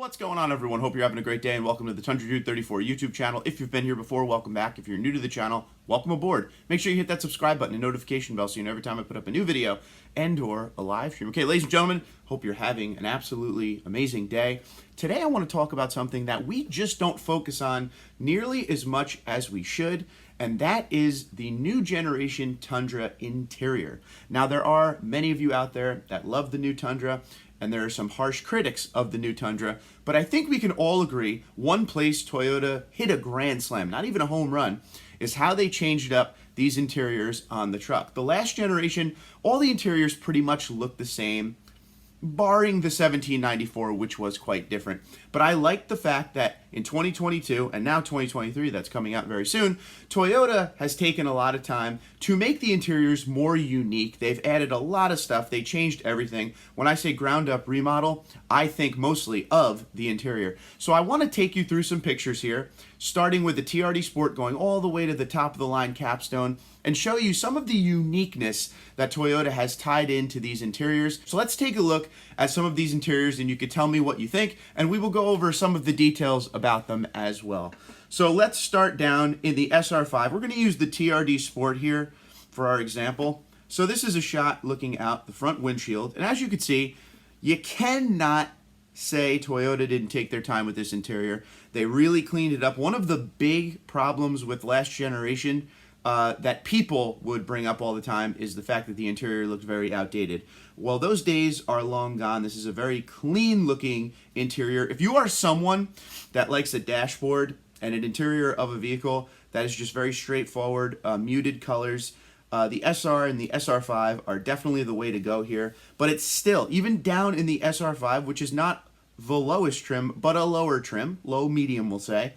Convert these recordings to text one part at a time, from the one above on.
What's going on, everyone? Hope you're having a great day, and welcome to the Tundra Dude 34 YouTube channel. If you've been here before, welcome back. If you're new to the channel, welcome aboard. Make sure you hit that subscribe button and notification bell so you know every time I put up a new video and or a live stream. Okay, ladies and gentlemen, hope you're having an absolutely amazing day. Today I want to talk about something that we just don't focus on nearly as much as we should, and that is the new generation Tundra interior. Now, there are many of you out there that love the new Tundra, and there are some harsh critics of the new Tundra, but I think we can all agree one place Toyota hit a grand slam, not even a home run, is how they changed up these interiors on the truck. The last generation, all the interiors pretty much look the same, barring the 1794, which was quite different. But I like the fact that in 2022 and now 2023, that's coming out very soon, Toyota has taken a lot of time to make the interiors more unique. They've added a lot of stuff. They changed everything. When I say ground up remodel, I think mostly of the interior. So I want to take you through some pictures here, starting with the TRD Sport going all the way to the top of the line Capstone, and show you some of the uniqueness that Toyota has tied into these interiors. So let's take a look at some of these interiors, and you can tell me what you think, and we will go over some of the details about them as well. So let's start down in the SR5. We're going to use the TRD Sport here for our example. So this is a shot looking out the front windshield, and as you can see, you cannot say Toyota didn't take their time with this interior. They really cleaned it up. One of the big problems with last generation that people would bring up all the time is the fact that the interior looked very outdated. Well, those days are long gone. This is a very clean looking interior. If you are someone that likes a dashboard and an interior of a vehicle that is just very straightforward, muted colors, the SR and the SR5 are definitely the way to go here. But it's still, even down in the SR5, which is not the lowest trim, but a lower trim, low medium we'll say,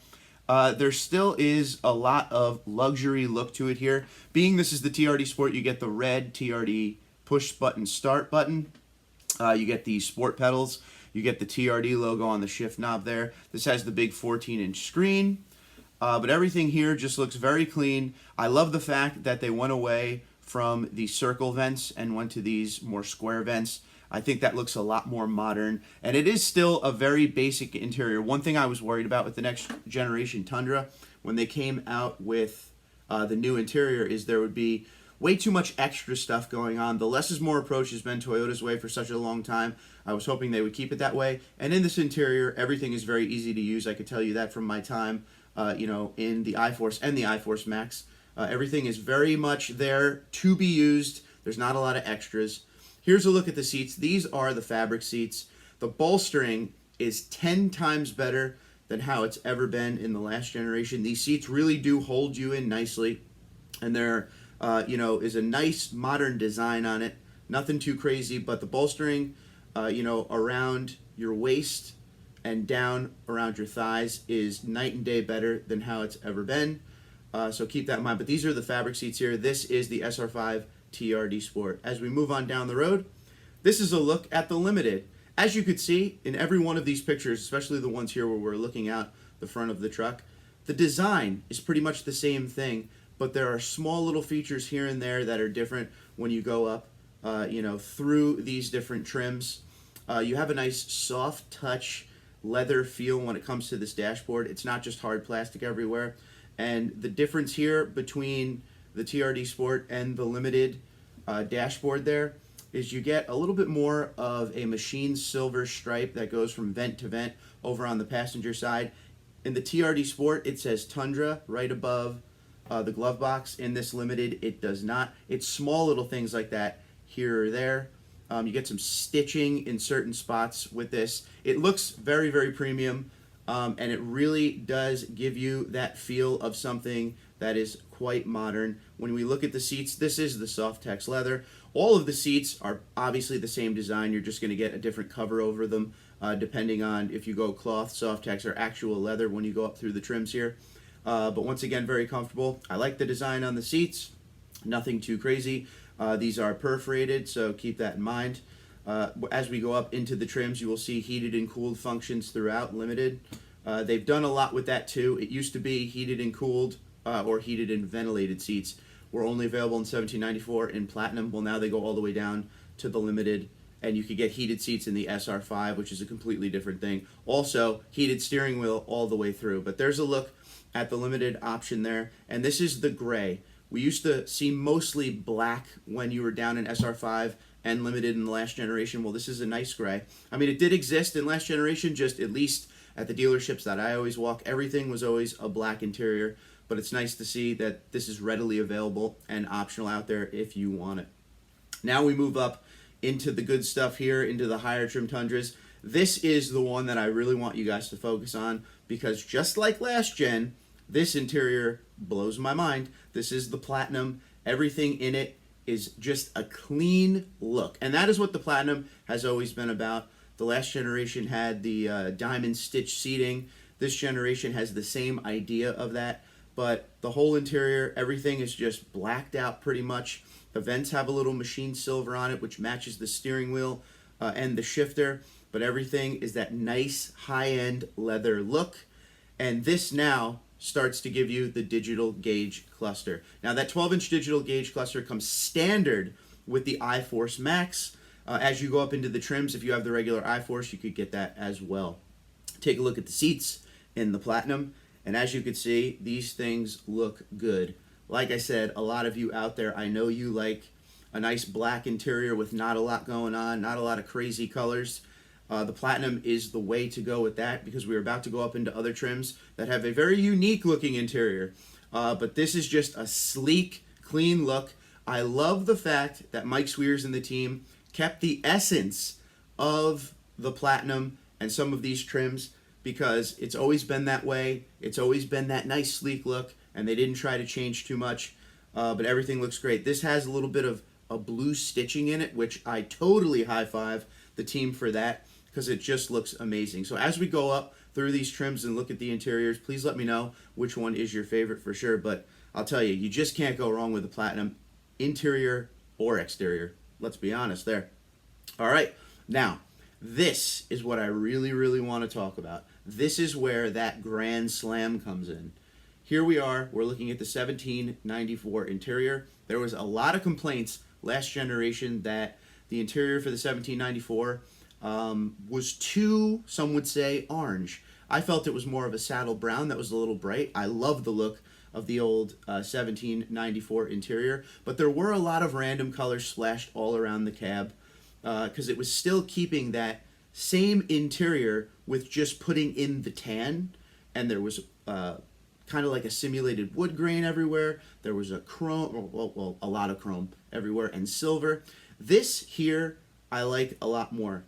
there still is a lot of luxury look to it here. Being this is the TRD Sport, you get the red TRD push button start button. You get the sport pedals. You get the TRD logo on the shift knob there. This has the big 14-inch screen. But everything here just looks very clean. I love the fact that they went away from the circle vents and went to these more square vents. I think that looks a lot more modern, and it is still a very basic interior. One thing I was worried about with the next generation Tundra, when they came out with the new interior, is there would be way too much extra stuff going on. The less is more approach has been Toyota's way for such a long time. I was hoping they would keep it that way. And in this interior, everything is very easy to use. I could tell you that from my time, in the iForce and the iForce Max. Everything is very much there to be used. There's not a lot of extras. Here's a look at the seats. These are the fabric seats. The bolstering is 10 times better than how it's ever been in the last generation. These seats really do hold you in nicely, and there, is a nice modern design on it. Nothing too crazy, but the bolstering, around your waist and down around your thighs is night and day better than how it's ever been. So keep that in mind. But these are the fabric seats here. This is the SR5 TRD Sport. As we move on down the road, this is a look at the Limited. As you could see in every one of these pictures, especially the ones here where we're looking out the front of the truck, the design is pretty much the same thing, but there are small little features here and there that are different when you go up, through these different trims. You have a nice soft touch leather feel when it comes to this dashboard. It's not just hard plastic everywhere. And the difference here between the TRD Sport and the Limited dashboard there is you get a little bit more of a machine silver stripe that goes from vent to vent over on the passenger side. In the TRD Sport, it says Tundra right above the glove box. In this Limited, it does not. It's small little things like that here or there. You get some stitching in certain spots with this. It looks very, very premium, and it really does give you that feel of something that is quite modern. When we look at the seats, this is the Softex leather. All of the seats are obviously the same design. You're just going to get a different cover over them, depending on if you go cloth, Softex, or actual leather when you go up through the trims here. But once again, very comfortable. I like the design on the seats. Nothing too crazy. These are perforated, so keep that in mind. As we go up into the trims, you will see heated and cooled functions throughout Limited. They've done a lot with that too. It used to be heated and cooled or heated and ventilated seats were only available in 1794 in Platinum. Well, now they go all the way down to the Limited and you could get heated seats in the SR5, which is a completely different thing. Also, heated steering wheel all the way through. But there's a look at the limited option there, and this is the gray. We used to see mostly black when you were down in SR5 and limited in the last generation. Well, this is a nice gray. I mean, it did exist in last generation, just at least at the dealerships that I always walk, everything was always a black interior, but it's nice to see that this is readily available and optional out there if you want it. Now we move up into the good stuff here, into the higher trim Tundras. This is the one that I really want you guys to focus on, because just like last gen, this interior blows my mind. This is the Platinum. Everything in it is just a clean look, and that is what the Platinum has always been about. The last generation had the diamond stitch seating. This generation has the same idea of that, but the whole interior, everything is just blacked out pretty much. The vents have a little machined silver on it, which matches the steering wheel and the shifter, but everything is that nice high-end leather look. And this now starts to give you the digital gauge cluster. Now that 12-inch digital gauge cluster comes standard with the iForce Max. As you go up into the trims, if you have the regular iForce, you could get that as well. Take a look at the seats in the Platinum, and as you can see, these things look good. Like I said, a lot of you out there, I know you like a nice black interior with not a lot going on, not a lot of crazy colors. The Platinum is the way to go with that, because we're about to go up into other trims that have a very unique looking interior. But this is just a sleek, clean look. I love the fact that Mike Swears and the team kept the essence of the Platinum and some of these trims, because it's always been that way. It's always been that nice, sleek look, and they didn't try to change too much. But everything looks great. This has a little bit of a blue stitching in it, which I totally high-five the team for that, because it just looks amazing. So as we go up through these trims and look at the interiors, please let me know which one is your favorite for sure. But I'll tell you, you just can't go wrong with the Platinum, interior or exterior. Let's be honest there. All right, now, this is what I really, really want to talk about. This is where that grand slam comes in. Here we are, we're looking at the 1794 interior. There was a lot of complaints last generation that the interior for the 1794 was too, some would say, orange. I felt it was more of a saddle brown that was a little bright. I love the look of the old 1794 interior, but there were a lot of random colors splashed all around the cab, because it was still keeping that same interior with just putting in the tan, and there was kind of like a simulated wood grain everywhere. There was a chrome, well, a lot of chrome everywhere, and silver. This here I like a lot more.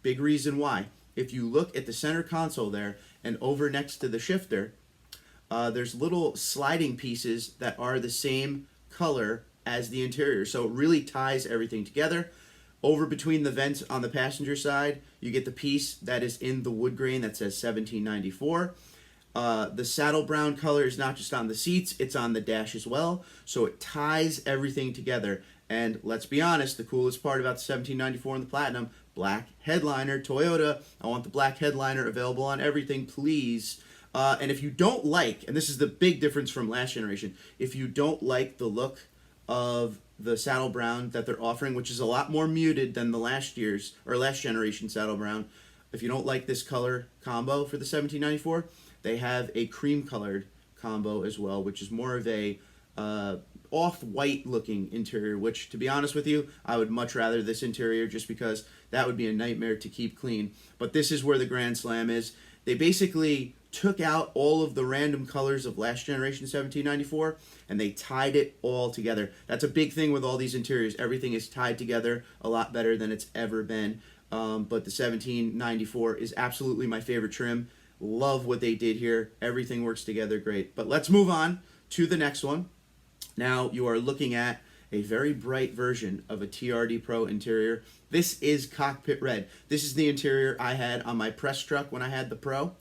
Big reason why. If you look at the center console there and over next to the shifter, there's little sliding pieces that are the same color as the interior. So it really ties everything together. Over between the vents on the passenger side, you get the piece that is in the wood grain that says 1794. The saddle brown color is not just on the seats, it's on the dash as well. So it ties everything together. And let's be honest, the coolest part about the 1794 and the Platinum, black headliner. Toyota, I want the black headliner available on everything, please. And if you don't like, and this is the big difference from last generation, if you don't like the look of the saddle brown that they're offering, which is a lot more muted than the last generation saddle brown, if you don't like this color combo for the 1794, they have a cream colored combo as well, which is more of a off-white looking interior, which, to be honest with you, I would much rather this interior, just because that would be a nightmare to keep clean. But this is where the grand slam is. They basically took out all of the random colors of last generation 1794 and they tied it all together. That's a big thing with all these interiors. Everything is tied together a lot better than it's ever been. But the 1794 is absolutely my favorite trim. Love what they did here. Everything works together great. But let's move on to the next one. Now you are looking at a very bright version of a TRD Pro interior. This is Cockpit Red. This is the interior I had on my press truck when I had the Pro.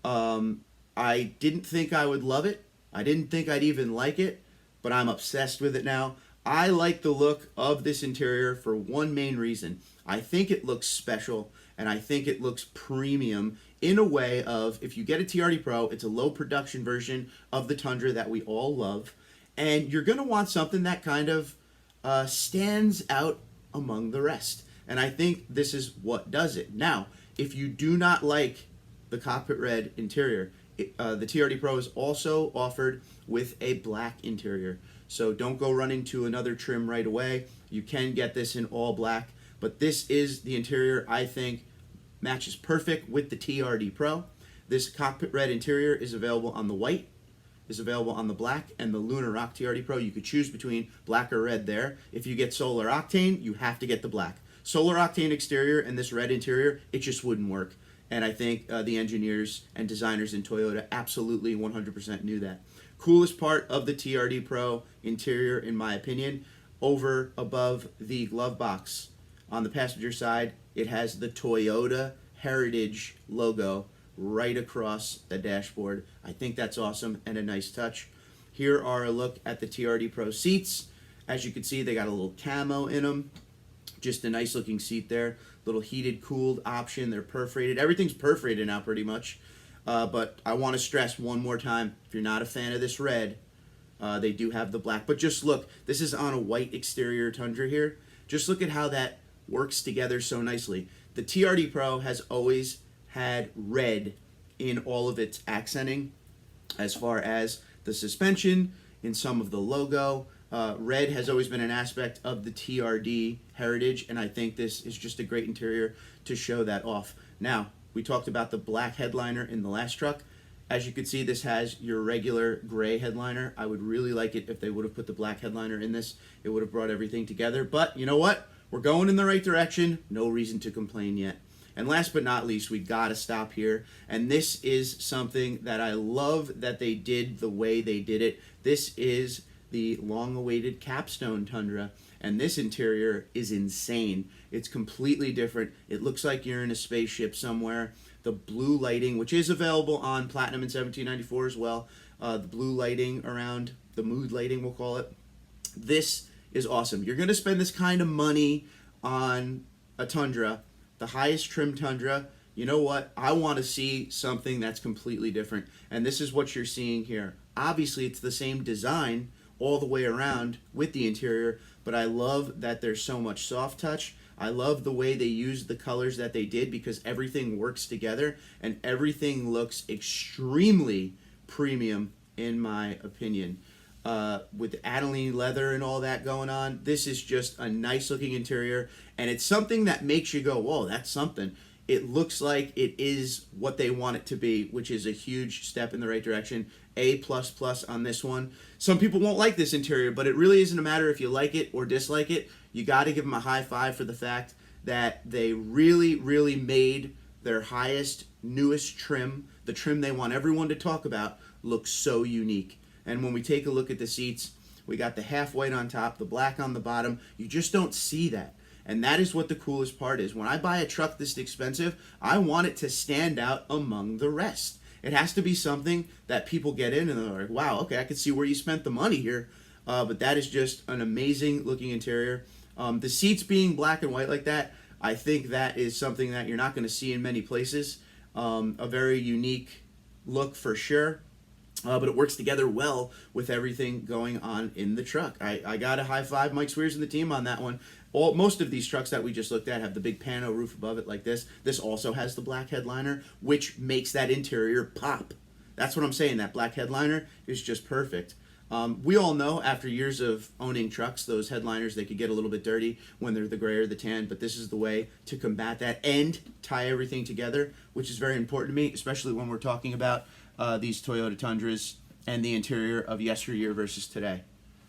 I didn't think I would love it. I didn't think I'd even like it, but I'm obsessed with it now. I like the look of this interior for one main reason. I think it looks special, and I think it looks premium in a way of, if you get a TRD Pro, it's a low production version of the Tundra that we all love, and you're going to want something that kind of stands out among the rest. And I think this is what does it. Now, if you do not like the Cockpit Red interior, the TRD Pro is also offered with a black interior. So don't go running to another trim right away. You can get this in all black, but this is the interior I think matches perfect with the TRD Pro. This Cockpit Red interior is available on the white, is available on the black, and the Lunar Rock TRD Pro. You could choose between black or red there. If you get Solar Octane, you have to get the black. Solar Octane exterior and this red interior, it just wouldn't work. And I think the engineers and designers in Toyota absolutely 100% knew that. Coolest part of the TRD Pro interior, in my opinion, over above the glove box on the passenger side, it has the Toyota Heritage logo right across the dashboard. I think that's awesome and a nice touch. Here are a look at the TRD Pro seats. As you can see, they got a little camo in them. Just a nice looking seat there. Little heated, cooled option. They're perforated. Everything's perforated now pretty much. But I want to stress one more time, if you're not a fan of this red, they do have the black. But just look, this is on a white exterior Tundra here. Just look at how that works together so nicely. The TRD Pro has always had red in all of its accenting as far as the suspension, in some of the logo. Red has always been an aspect of the TRD heritage, and I think this is just a great interior to show that off. Now, we talked about the black headliner in the last truck. As you can see, this has your regular gray headliner. I would really like it if they would have put the black headliner in this. It would have brought everything together. But you know what? We're going in the right direction. No reason to complain yet. And last but not least, we gotta stop here. And this is something that I love that they did the way they did it. This is the long-awaited Capstone Tundra, and this interior is insane. It's completely different. It looks like you're in a spaceship somewhere. The blue lighting, which is available on Platinum in 1794 as well, the blue lighting around, the mood lighting we'll call it. This is awesome. You're gonna spend this kind of money on a Tundra, the highest trim Tundra. You know what? I want to see something that's completely different, and this is what you're seeing here. Obviously, it's the same design all the way around with the interior, but I love that there's so much soft touch. I love the way they used the colors that they did, because everything works together and everything looks extremely premium in my opinion. With aniline leather and all that going on, this is just a nice looking interior, and it's something that makes you go, whoa, that's something. It looks like it is what they want it to be, which is a huge step in the right direction. A++ on this one. Some people won't like this interior, but it really isn't a matter if you like it or dislike it. You got to give them a high five for the fact that they really, really made their highest, newest trim, the trim they want everyone to talk about, look so unique. And when we take a look at the seats, we got the half white on top, the black on the bottom. You just don't see that. And that is what the coolest part is. When I buy a truck this expensive, I want it to stand out among the rest. It has to be something that people get in and they're like, wow, okay, I can see where you spent the money here. But that is just an amazing looking interior. The seats being black and white like that, I think that is something that you're not going to see in many places. A very unique look for sure. But it works together well with everything going on in the truck. I got to high five Mike Swears and the team on that one. Most of these trucks that we just looked at have the big pano roof above it like this. This also has the black headliner, which makes that interior pop. That's what I'm saying. That black headliner is just perfect. We all know after years of owning trucks, those headliners, they could get a little bit dirty when they're the gray or the tan, but this is the way to combat that and tie everything together, which is very important to me, especially when we're talking about these Toyota Tundras and the interior of yesteryear versus today.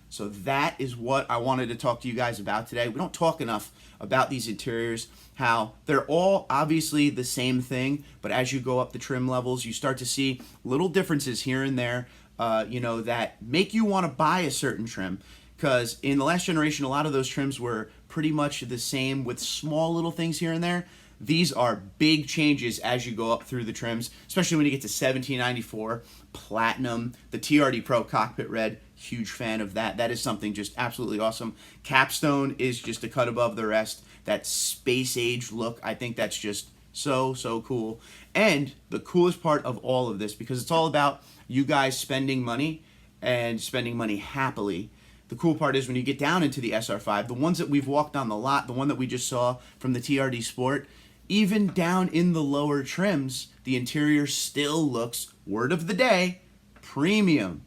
So that is what I wanted to talk to you guys about today. We don't talk enough about these interiors, how they're all obviously the same thing, but as you go up the trim levels, you start to see little differences here and there, that make you want to buy a certain trim. Because in the last generation, a lot of those trims were pretty much the same with small little things here and there. These are big changes as you go up through the trims, especially when you get to 1794, Platinum, the TRD Pro Cockpit Red, huge fan of that. That is something just absolutely awesome. Capstone is just a cut above the rest. That space age look, I think that's just so, so cool. And the coolest part of all of this, because it's all about you guys spending money and spending money happily, the cool part is when you get down into the SR5, the ones that we've walked on the lot, the one that we just saw from the TRD Sport, even down in the lower trims, the interior still looks, word of the day, premium.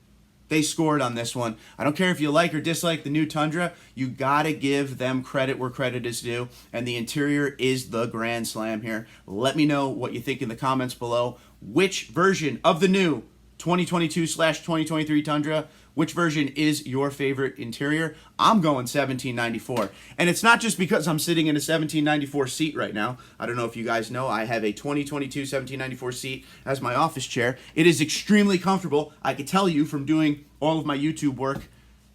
They scored on this one. I don't care if you like or dislike the new Tundra, you gotta give them credit where credit is due, and the interior is the grand slam here. Let me know what you think in the comments below. Which version of the new 2022/2023 Tundra, which version is your favorite interior? I'm going 1794. And it's not just because I'm sitting in a 1794 seat right now. I don't know if you guys know, I have a 2022 1794 seat as my office chair. It is extremely comfortable. I can tell you from doing all of my YouTube work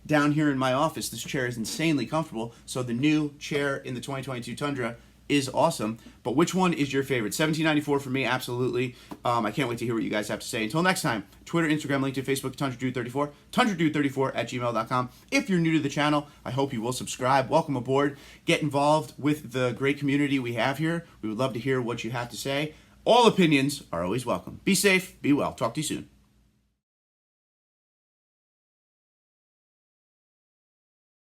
down here in my office, this chair is insanely comfortable. So the new chair in the 2022 Tundra is awesome. But which one is your favorite? 1794 for me, absolutely. I can't wait to hear what you guys have to say. Until next time, Twitter, Instagram, LinkedIn, Facebook, TundraDude34, TundraDude34@gmail.com. If you're new to the channel, I hope you will subscribe. Welcome aboard. Get involved with the great community we have here. We would love to hear what you have to say. All opinions are always welcome. Be safe, be well. Talk to you soon.